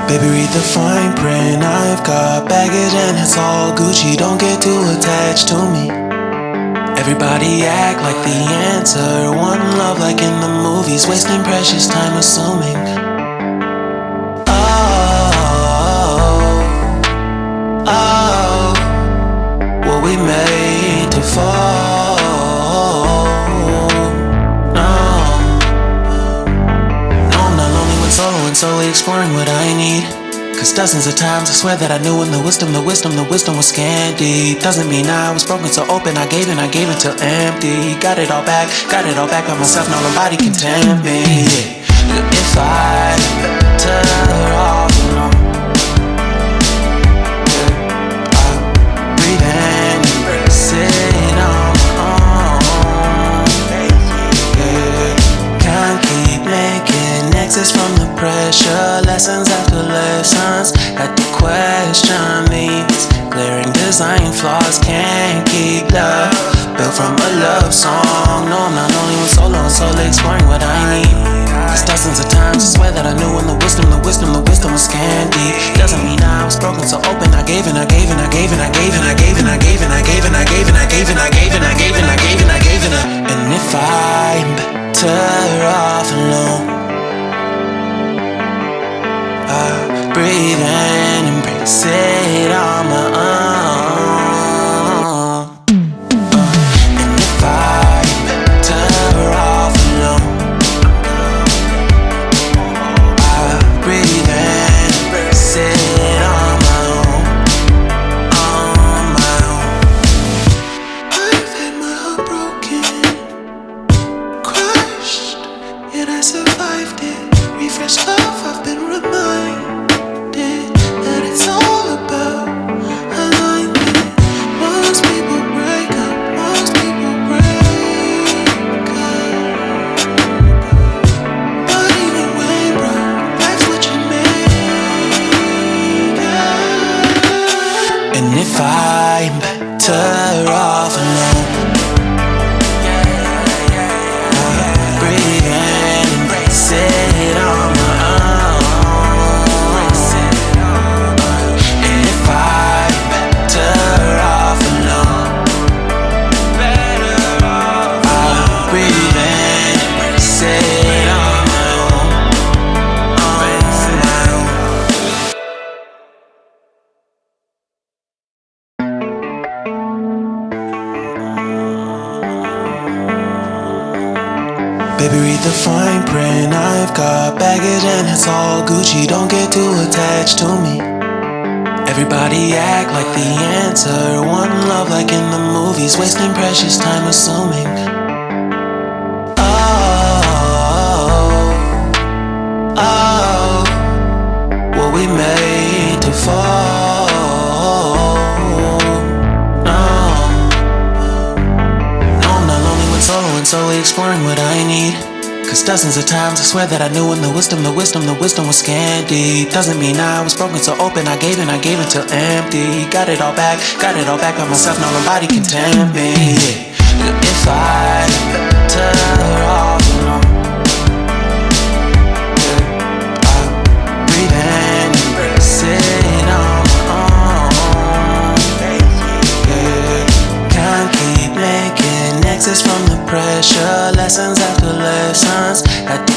Baby, read the fine print. I've got baggage and it's all Gucci. Don't get too attached to me. Everybody act like the answer. One love like in the movies. Wasting precious time assuming. Oh, were we made to fall? No, I'm not lonely when solo and solely exploring what I need. Cause dozens of times I swear that I knew when the wisdom was scanty. Doesn't mean I was broken so open, I gave till empty. Got it all back by myself, now nobody can tempt me. If I better off alone, breathe in, embrace it on my own. Can't keep making exits from the pressure. Lessons after lessons, had to question these glaring design flaws. Can't keep love built from a love song. No, I'm not only with solo and solely exploring what I need. Cause dozens of times I swear that I knew when the wisdom was scanty. Doesn't mean I was broken so open, I gave and I gave and I gave and I gave and I gave and I gave and I gave and I gave and I gave and I gave and I gave and I gave and I gave and I. And if I'm better off alone, breathe in, embrace it on my own. And if I'm better off alone, breathe in, embrace it on my own, on my own. I've had my heart broken, crushed, yet I survived it. Refreshed love, I've been reminded that it's all about alignment. Most people break up, most people break up. But even when broke, life's what you make it. And if I'm better off alone, breathe in, embrace it on my own. And if I'm better off alone, I'll breathe in, embrace it on my own, on my own. Baby, read the fine print. I've got baggage and it's all Gucci. Don't get too attached to me. Everybody act like the answer. One love like in the movies. Wasting precious time assuming. Oh, were we made to fall? No, I'm not lonely when solo and solely exploring what I need. Cause dozens of times I swear that I knew when the wisdom was scanty. Doesn't mean I was broken so open, I gave till empty. Got it all back by myself, now nobody can tempt me. If I better off alone, breathe in, embrace it on my own. Can't keep making exits from the pressure. Lessons after lessons, had to